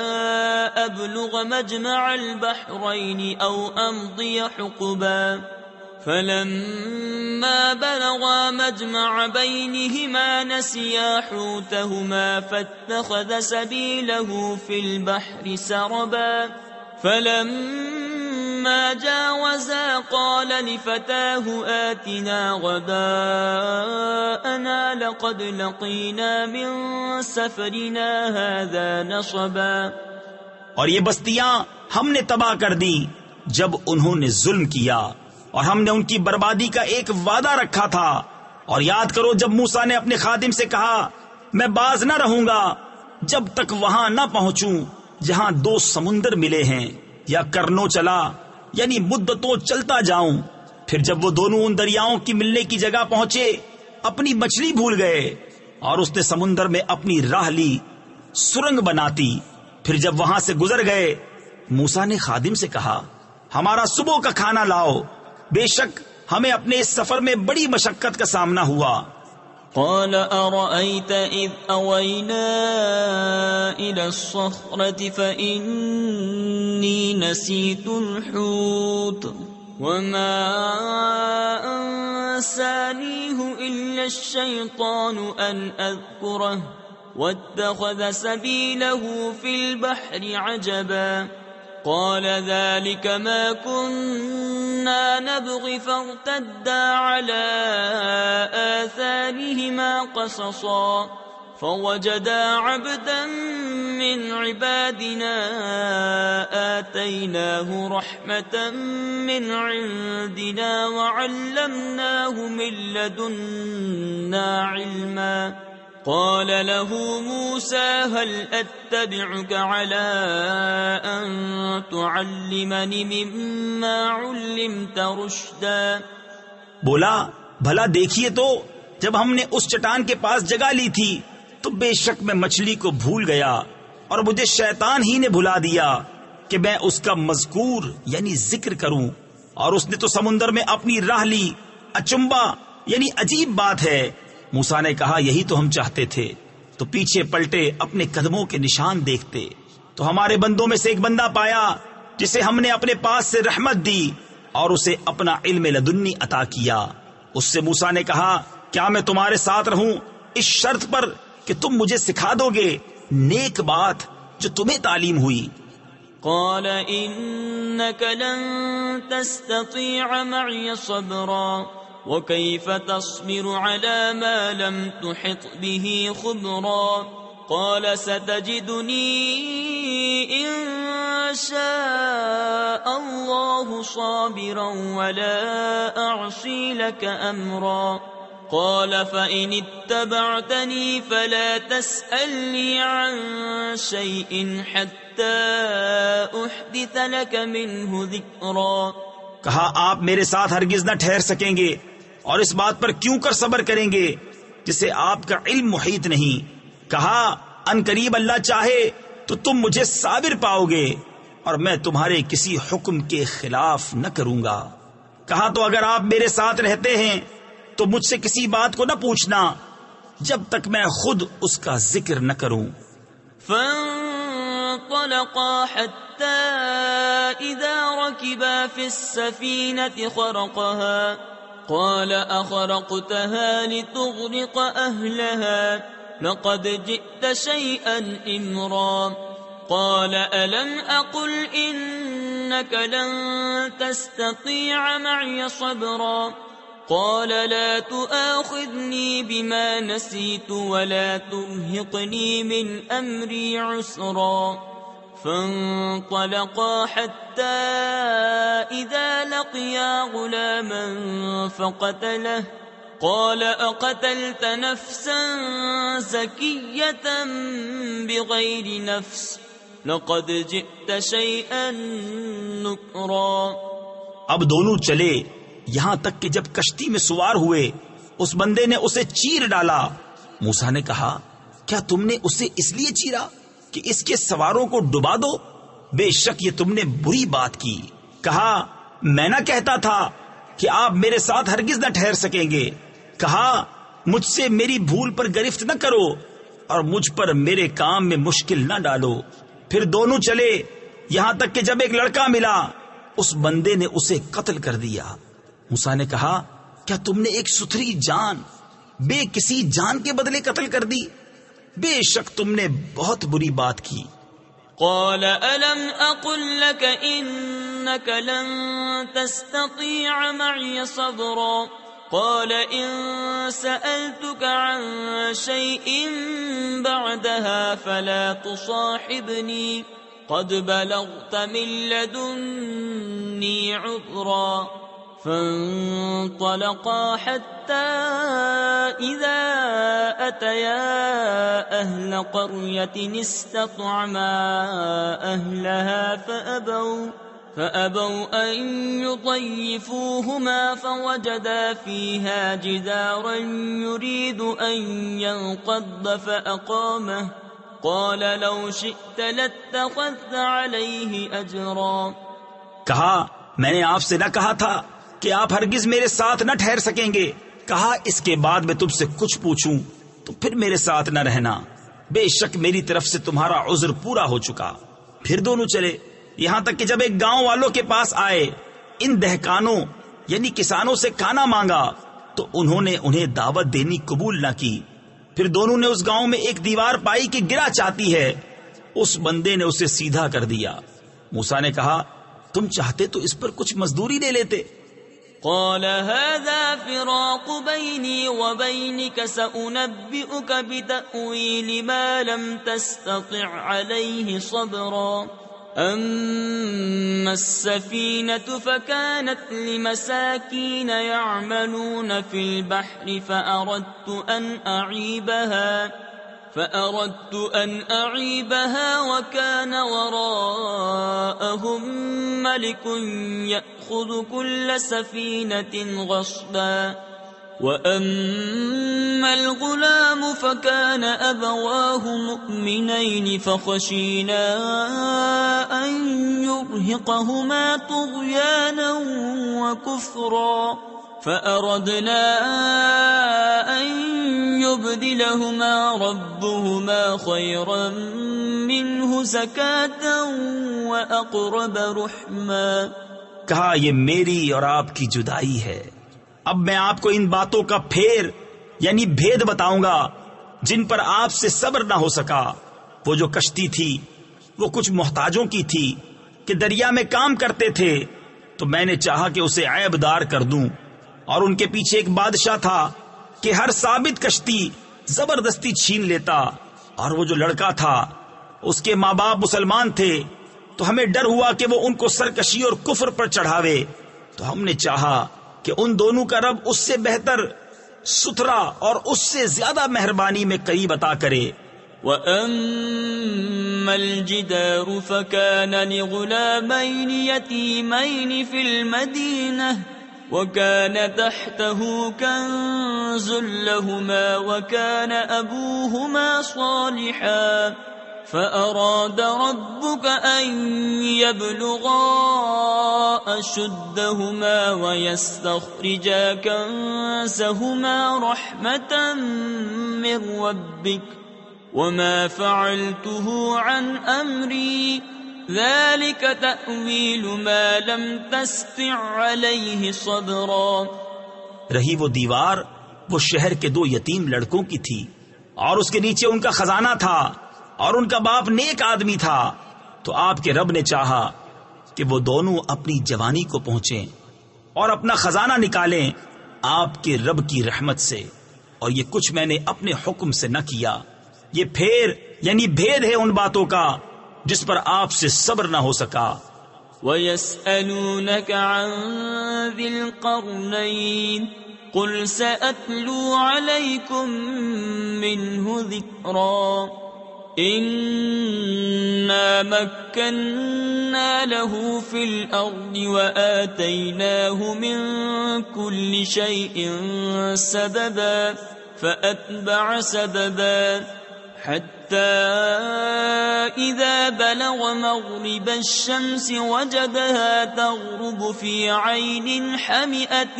أَبْلُغَ مَجْمَعَ الْبَحْرَيْنِ أَوْ أَمْضِيَ حُقُبًا فَلَمَّا بَلَغَا مَجْمَعَ بَيْنِهِمَا نَسِيَا حُوتَهُمَا فَاتَّخَذَ سَبِيلَهُ فِي الْبَحْرِ سَرَبًا فَلَمَّا جَاوَزَا قَالَ لِفَتَاهُ آتِنَا غَدَاءَنَا لَقَدْ لَقِينَا مِن سَفَرِنَا هَٰذَا نَصَبًا۔ اور یہ بستیاں ہم نے تباہ کر دی جب انہوں نے ظلم کیا، اور ہم نے ان کی بربادی کا ایک وعدہ رکھا تھا۔ اور یاد کرو جب موسیٰ نے اپنے خادم سے کہا میں باز نہ رہوں گا جب تک وہاں نہ پہنچوں جہاں دو سمندر ملے ہیں، یا کرنوں چلا یعنی مدتوں چلتا جاؤں۔ پھر جب وہ دونوں ان دریاؤں کی ملنے کی جگہ پہنچے اپنی مچھلی بھول گئے، اور اس نے سمندر میں اپنی راہ لی سرنگ بناتی۔ پھر جب وہاں سے گزر گئے موسیٰ نے خادم سے کہا ہمارا صبح کا کھانا لاؤ، بے شک ہمیں اپنے اس سفر میں بڑی مشقت کا سامنا ہوا۔ قال أرأيت إذ أوينا إلى الصخرة فإني نسيت الحوت وما أنسانيه إلا الشيطان أن أذكره واتخذ سبيله في البحر عجبا قال ذلك ما كنا نبغي فارتدا على آثارهما قصصا فوجدا عبدا من عبادنا آتيناه رحمة من عندنا وعلمناه من لدنا علما قال له موسى هل أتبعك على أن تعلمني مما علمت رشدا۔ بولا بھلا دیکھیے تو جب ہم نے اس چٹان کے پاس جگہ لی تھی تو بے شک میں مچھلی کو بھول گیا اور مجھے شیطان ہی نے بھلا دیا کہ میں اس کا مذکور یعنی ذکر کروں، اور اس نے تو سمندر میں اپنی راہ لی۔ اچنبا یعنی عجیب بات ہے۔ موسیٰ نے کہا یہی تو ہم چاہتے تھے تو پیچھے پلٹے اپنے قدموں کے نشان دیکھتے تو ہمارے بندوں میں سے ایک بندہ پایا جسے ہم نے اپنے پاس سے رحمت دی اور اسے اپنا علم لدنی عطا کیا۔ اس سے موسیٰ نے کہا کیا میں تمہارے ساتھ رہوں اس شرط پر کہ تم مجھے سکھا دو گے نیک بات جو تمہیں تعلیم ہوئی؟ قال إنك لن تستطيع معي صبرا وكيف تصبر على ما لم تحط به خبرا قال ستجدني إن شاء الله صابرا ولا أعصي لك أمرا قال فإن اتبعتني فلا تسألني عن شيء حتى أحدث لك منه ذكرا۔ کہا آپ میرے ساتھ ہرگز نہ ٹھہر سکیں گے اور اس بات پر کیوں کر صبر کریں گے جسے آپ کا علم محیط نہیں۔ کہا ان قریب اللہ چاہے تو تم مجھے صابر پاؤ گے اور میں تمہارے کسی حکم کے خلاف نہ کروں گا۔ کہا تو اگر آپ میرے ساتھ رہتے ہیں تو مجھ سے کسی بات کو نہ پوچھنا جب تک میں خود اس کا ذکر نہ کروں۔ فانطلقا حتى إذا ركبا في السفينة خرقها قال أخرقتها لتغرق أهلها لقد جئت شيئا إمرا قال ألم أقل إنك لن تستطيع معي صبرا قال لا تؤاخذني بما نسيت ولا ترهقني من أمري عسرا فانطلقا حتى إذا لقيا غلاما فقتله قال أقتلت نفسا زكية بغير نفس لقد جئت شيئا نكرا۔ اب دونوں چلے یہاں تک کہ جب کشتی میں سوار ہوئے اس بندے نے اسے چیر ڈالا۔ موسیٰ نے کہا کیا تم نے اسے اس لیے چیرا کہ اس کے سواروں کو ڈبا دو؟ بے شک یہ تم نے بری بات کی۔ کہا میں نہ کہتا تھا کہ آپ میرے ساتھ ہرگز نہ ٹھہر سکیں گے۔ کہا مجھ سے میری بھول پر گرفت نہ کرو اور مجھ پر میرے کام میں مشکل نہ ڈالو۔ پھر دونوں چلے یہاں تک کہ جب ایک لڑکا ملا اس بندے نے اسے قتل کر دیا۔ موسیٰ نے کہا کیا تم نے ایک ستھری جان بے کسی جان کے بدلے قتل کر دی؟ بے شک تم نے بہت بری بات کی۔ قال ألم أقل لك إنك لن تستطيع معي صبرا قال إن سألتك عن شيء بعدها فلا تصاحبني قد بلغت من لدني عذرا فانطلقا حتى إذا أتيا أهل قرية استطعما أهلها فأبوا أن يضيفوهما فوجدا فيها جدارا يريد أن ينقض فأقامه قال لو شئت لاتخذت عليه أجرا۔ کہا میں نے آپ سے نہ کہا تھا کہ آپ ہرگز میرے ساتھ نہ ٹھہر سکیں گے؟ کہا اس کے بعد میں تم سے کچھ پوچھوں تو پھر میرے ساتھ نہ رہنا، بے شک میری طرف سے تمہارا عذر پورا ہو چکا۔ پھر دونوں چلے یہاں تک کہ جب ایک گاؤں والوں کے پاس آئے ان دہقانوں یعنی کسانوں سے کھانا مانگا تو انہوں نے انہیں دعوت دینی قبول نہ کی۔ پھر دونوں نے اس گاؤں میں ایک دیوار پائی کہ گرا چاہتی ہے، اس بندے نے اسے سیدھا کر دیا۔ موسیٰ نے کہا تم چاہتے تو اس پر کچھ مزدوری لے لیتے۔ قال هذا فراق بيني وبينك سأنبئك بتأويل ما لم تستطع عليه صبرا أما السفينة فكانت لمساكين يعملون في البحر فأردت أن أعيبها وكان وراءهم ملك يأخذ كل سفينة غصبا وأما الغلام فكان أبواه مؤمنين فخشينا أن يرهقهما طغيانا وكفرا فأردنا أن يبدلهما ربهما خيرا منه زكاة وأقرب رحما۔ کہا یہ میری اور آپ کی جدائی ہے، اب میں آپ کو ان باتوں کا پھیر یعنی بھید بتاؤں گا جن پر آپ سے صبر نہ ہو سکا۔ وہ جو کشتی تھی وہ کچھ محتاجوں کی تھی کہ دریا میں کام کرتے تھے، تو میں نے چاہا کہ اسے عیب دار کر دوں، اور ان کے پیچھے ایک بادشاہ تھا کہ ہر ثابت کشتی زبردستی چھین لیتا، اور وہ جو لڑکا تھا اس کے ماں باپ مسلمان تھے، تو ہمیں ڈر ہوا کہ وہ ان کو سرکشی اور کفر پر چڑھاوے، تو ہم نے چاہا کہ ان دونوں کا رب اس سے بہتر ستھرا اور اس سے زیادہ مہربانی میں قریب عطا کرے۔ وَأَمَّا الْجِدَارُ فَكَانَ لِغُلَامَيْنِ يَتِيمَيْنِ فِي الْمَدِينَةِ وَكَانَ تَحْتَهُ كَنْزٌ لَهُمَا وَكَانَ أَبُوهُمَا صَالِحًا فَأَرَادَ رَبُّكَ أَن يَبْلُغَا أَشُدَّهُمَا وَيَسْتَخْرِجَا كَنزَهُمَا رَحْمَةً مِّن رَّبِّكَ وَمَا فَعَلْتُهُ عَنْ أَمْرِي ذَلِكَ تَأْوِيلُ مَا لَمْ تَسْطِع عَلَيْهِ صَبْرًا۔ رہی وہ دیوار، وہ شہر کے دو یتیم لڑکوں کی تھی، اور اس کے نیچے ان کا خزانہ تھا، اور ان کا باپ نیک آدمی تھا، تو آپ کے رب نے چاہا کہ وہ دونوں اپنی جوانی کو پہنچیں اور اپنا خزانہ نکالیں آپ کے رب کی رحمت سے، اور یہ کچھ میں نے اپنے حکم سے نہ کیا۔ یہ پھیر یعنی بھید ہے ان باتوں کا جس پر آپ سے صبر نہ ہو سکا۔ وَيَسْأَلُونَكَ عَنْ ذِي الْقَرْنَيْنِ قُلْ سَأَتْلُو عَلَيْكُمْ مِنْهُ ذِكْرًا إِنَّا مَكَّنَّا لَهُ فِي الْأَرْضِ وَآتَيْنَاهُ مِنْ كُلِّ شَيْءٍ سَبَبًا فَأَتْبَعَ سَبَبًا حَتَّى إِذَا بَلَغَ مَغْرِبَ الشَّمْسِ وَجَدَهَا تَغْرُبُ فِي عَيْنٍ حَمِئَةٍ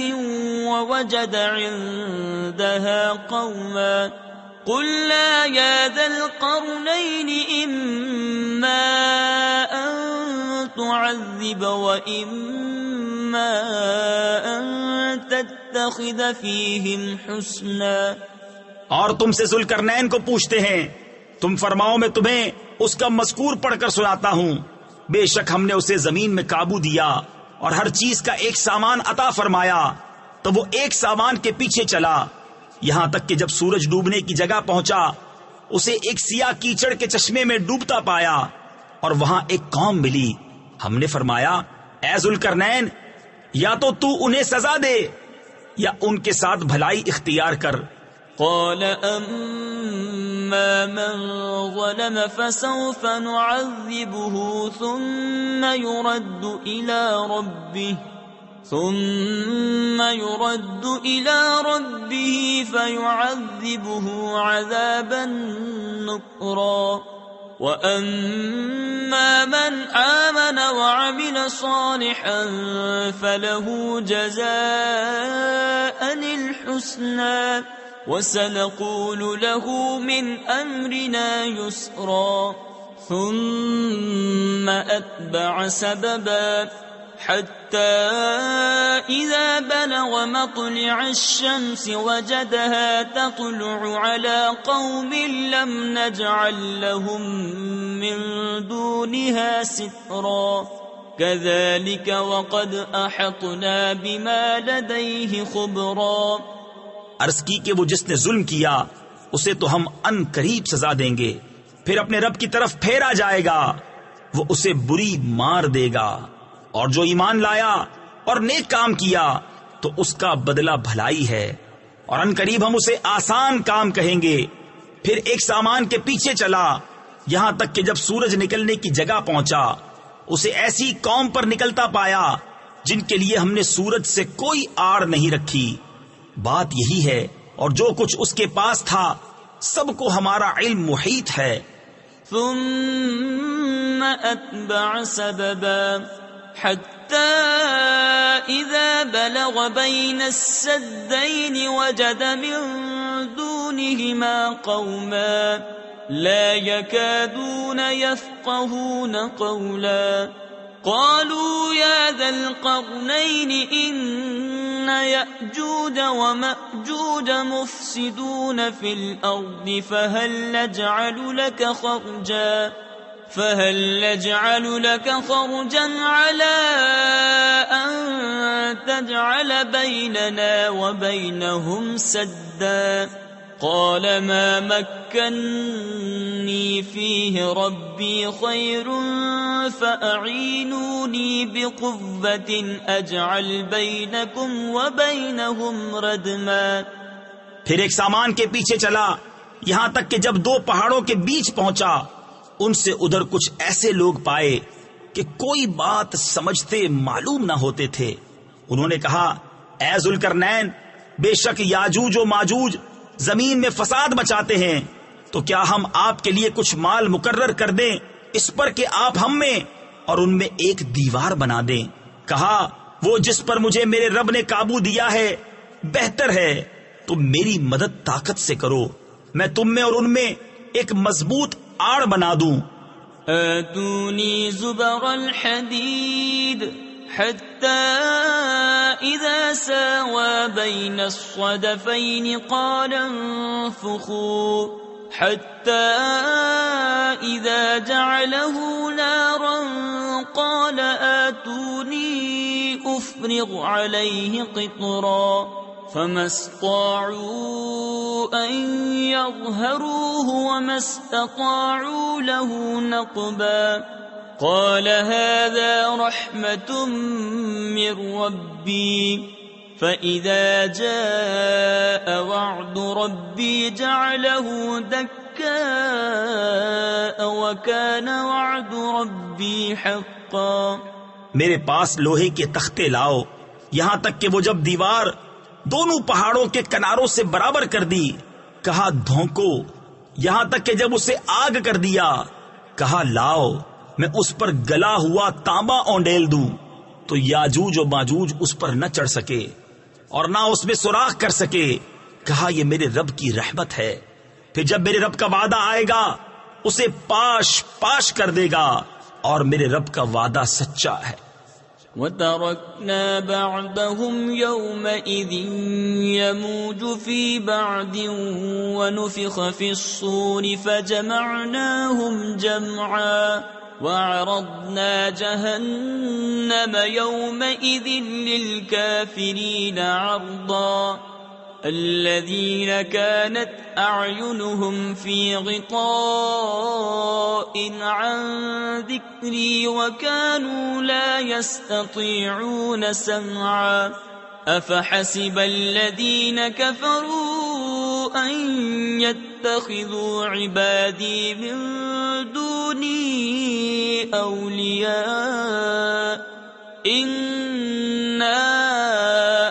وَوَجَدَ عِندَهَا قَوْمًا قُلْنَا يَا ذَا الْقَرْنَيْنِ إِمَّا أَن تُعَذِّبَ وَإِمَّا أَن تَتَّخِذَ فِيهِمْ حُسْنًا۔ اور تم سے ذوالقرنین کو پوچھتے ہیں، تم فرماؤ میں تمہیں اس کا مذکور پڑھ کر سناتا ہوں۔ بے شک ہم نے اسے زمین میں قابو دیا اور ہر چیز کا ایک سامان عطا فرمایا، تو وہ ایک سامان کے پیچھے چلا، یہاں تک کہ جب سورج ڈوبنے کی جگہ پہنچا اسے ایک سیاہ کیچڑ کے چشمے میں ڈوبتا پایا، اور وہاں ایک قوم ملی۔ ہم نے فرمایا، اے ذوالقرنین، یا تو انہیں سزا دے یا ان کے ساتھ بھلائی اختیار کر۔ قال أما من ظلم فسوف نعذبه ثم يرد إلى ربه فيعذبه عذابا نكرا وأما من آمن وعمل صالحا فله جزاء الحسنى وَسَنَقُولُ لَهُ مِنْ أَمْرِنَا يُسْرًا ثُمَّ أَتْبَعَ سَبَبًا حَتَّى إِذَا بَلَغَ مَطْلِعَ الشَّمْسِ وَجَدَهَا تَطْلُعُ عَلَى قَوْمٍ لَمْ نَجْعَلْ لَهُم مِّن دُونِهَا سِتْرًا كَذَلِكَ وَقَدْ أَحَطْنَا بِمَا لَدَيْهِ خُبْرًا۔ عرض کی کہ وہ جس نے ظلم کیا اسے تو ہم ان قریب سزا دیں گے، پھر اپنے رب کی طرف پھیرا جائے گا، وہ اسے بری مار دے گا، اور جو ایمان لایا اور نیک کام کیا تو اس کا بدلہ بھلائی ہے، اور ان قریب ہم اسے آسان کام کہیں گے۔ پھر ایک سامان کے پیچھے چلا، یہاں تک کہ جب سورج نکلنے کی جگہ پہنچا اسے ایسی قوم پر نکلتا پایا جن کے لیے ہم نے سورج سے کوئی آڑ نہیں رکھی۔ بات یہی ہے، اور جو کچھ اس کے پاس تھا سب کو ہمارا علم محیط ہے۔ ثم أتبع سببا حتى إذا بلغ بين السدين وجد من دون دونهما قوما لا يكادون يفقهون قولا قالوا يا ذا القرنين إن يأجوج ومأجوج مفسدون في الأرض فهل نجعل لك خرجا على أن تجعل بيننا وبينهم سدا قال ما مكنني فيه ربي خير فأعينوني بقوة أجعل بينكم وبينهم ردما. پھر ایک سامان کے پیچھے چلا یہاں تک کہ جب دو پہاڑوں کے بیچ پہنچا ان سے ادھر کچھ ایسے لوگ پائے کہ کوئی بات سمجھتے معلوم نہ ہوتے تھے. انہوں نے کہا اے ذوالقرنین بے شک یاجوج و ماجوج زمین میں فساد مچاتے ہیں تو کیا ہم آپ کے لیے کچھ مال مقرر کر دیں اس پر کہ آپ ہم میں اور ان میں ایک دیوار بنا دیں. کہا وہ جس پر مجھے میرے رب نے قابو دیا ہے بہتر ہے تو میری مدد طاقت سے کرو میں تم میں اور ان میں ایک مضبوط آڑ بنا دوں. آتونی زبر الحدید حتى إذا ساوى بين الصدفين قال انفخوا حتى إذا جعله نارا قال آتوني أفرغ عليه قطرا فما استطاعوا أن يظهروه وما استطاعوا له نقبا. قال هذا رحمة من ربي فإذا جاء وعد ربي جعله دكاء وكان وعد ربي حقا. میرے پاس لوہے کے تختے لاؤ یہاں تک کہ وہ جب دیوار دونوں پہاڑوں کے کناروں سے برابر کر دی کہا دھونکو یہاں تک کہ جب اسے آگ کر دیا کہا لاؤ میں اس پر گلا ہوا تانبا اونڈیل دوں تو یاجوج و ماجوج اس پر نہ چڑھ سکے اور نہ اس میں سوراخ کر سکے. کہا یہ میرے رب کی رحمت ہے پھر جب میرے رب کا وعدہ آئے گا اسے پاش پاش کر دے گا اور میرے رب کا وعدہ سچا ہے. وَتَرَكْنَا بَعْدَهُمْ يَوْمَئِذٍ يَمُوجُ فِي بَعْدٍ وَنُفِخَ فِي الصُّورِ فَجَمَعْنَاهُمْ جَمْعًا وَعَرَضْنَا جَهَنَّمَ يَوْمَئِذٍ لِلْكَافِرِينَ عَرْضًا. الذين كانت أعينهم في غطاء عن ذكري وكانوا لا يستطيعون سمعا. أفحسب الذين كفروا أن يتخذوا عبادي من دوني أولياء إنا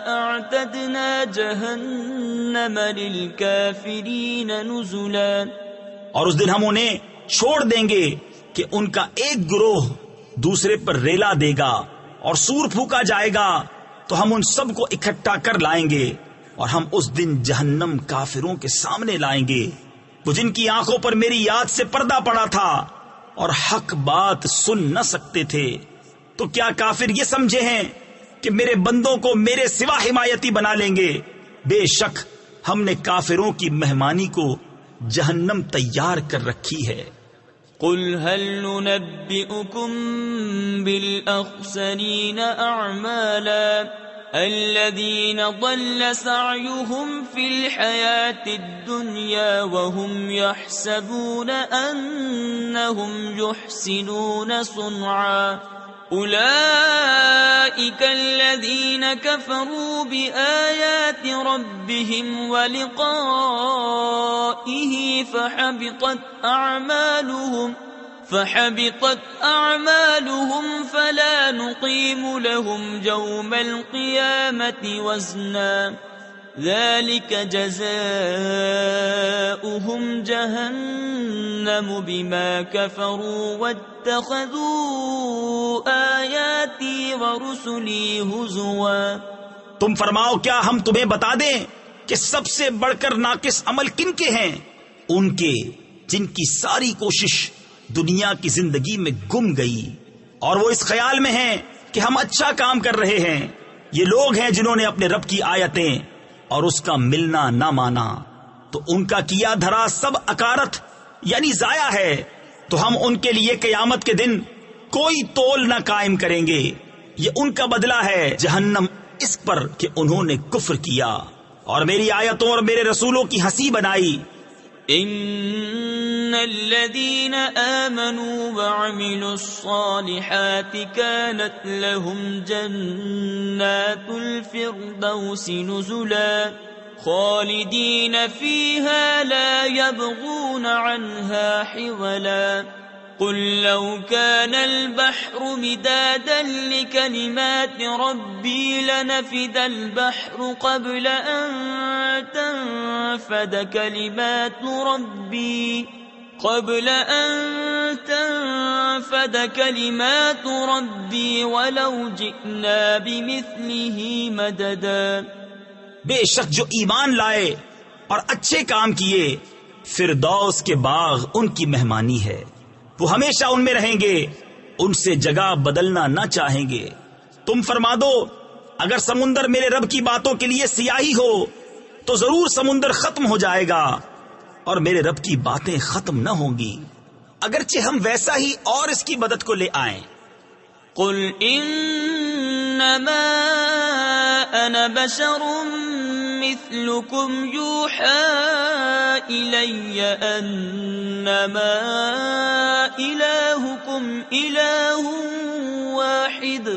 أعتدنا جهنم للكافرين نزلا. اور اس دن ہم انہیں چھوڑ دیں گے کہ ان کا ایک گروہ دوسرے پر ریلا دے گا اور سور پھونکا جائے گا تو ہم ان سب کو اکٹھا کر لائیں گے اور ہم اس دن جہنم کافروں کے سامنے لائیں گے وہ جن کی آنکھوں پر میری یاد سے پردہ پڑا تھا اور حق بات سن نہ سکتے تھے. تو کیا کافر یہ سمجھے ہیں کہ میرے بندوں کو میرے سوا حمایتی بنا لیں گے؟ بے شک ہم نے کافروں کی مہمانی کو جہنم تیار کر رکھی ہے. قل هل ننبئكم بالأخسرين أعمالا الذين ضل سعيهم في الحياة الدنيا وهم يحسبون أنهم يحسنون صنعا. أولئك الذين كفروا بآيات ربهم ولقائه فحبطت أعمالهم فلا نقيم لهم يوم القيامة وزنا. ذلك جزاؤهم جهنم بما كفروا واتخذوا آياتي ورسلي هزوا. تم فرماؤ کیا ہم تمہیں بتا دیں کہ سب سے بڑھ کر ناقص عمل کن کے ہیں؟ ان کے جن کی ساری کوشش دنیا کی زندگی میں گم گئی اور وہ اس خیال میں ہیں کہ ہم اچھا کام کر رہے ہیں۔ یہ لوگ ہیں جنہوں نے اپنے رب کی آیتیں اور اس کا ملنا نہ مانا، تو ان کا کیا دھرا سب اکارت یعنی ضائع ہے، تو ہم ان کے لیے قیامت کے دن کوئی تول نہ قائم کریں گے۔ یہ ان کا بدلہ ہے جہنم اس پر کہ انہوں نے کفر کیا اور میری آیتوں اور میرے رسولوں کی ہنسی بنائی۔ ان الذين آمنوا وعملوا الصالحات كانت لهم جنات الفردوس نزلا خالدين فيها لا يبغون عنها حولا قل لو كان البحر مدادا لكلمات ربي لنفد البحر قبل أن تنفد كلمات ربي ولو جئنا بمثله مددا۔ بے شک جو ایمان لائے اور اچھے کام کیے فردوس کے باغ ان کی مہمانی ہے، وہ ہمیشہ ان میں رہیں گے، ان سے جگہ بدلنا نہ چاہیں گے۔ تم فرما دو اگر سمندر میرے رب کی باتوں کے لیے سیاہی ہو تو ضرور سمندر ختم ہو جائے گا اور میرے رب کی باتیں ختم نہ ہوں گی، اگرچہ ہم ویسا ہی اور اس کی مدد کو لے آئیں۔ قل انما انا بشر مثلكم يوحى الي انما الهكم اله واحد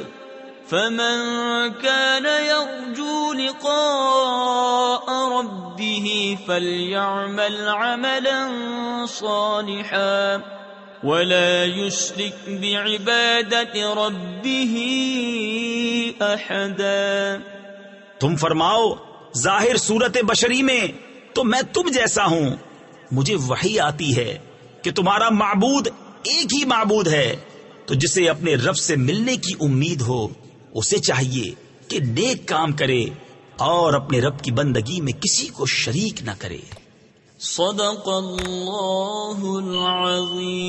فمن كان يرجو لقاء ربه فليعمل عملا صالحا ولا يشرك بعبادة ربه أحدا۔ تم فرماؤ ظاہر صورت بشری میں تو میں تم جیسا ہوں، مجھے وحی آتی ہے کہ تمہارا معبود ایک ہی معبود ہے، تو جسے اپنے رب سے ملنے کی امید ہو اسے چاہیے کہ نیک کام کرے اور اپنے رب کی بندگی میں کسی کو شریک نہ کرے۔ صدق اللہ العظیم۔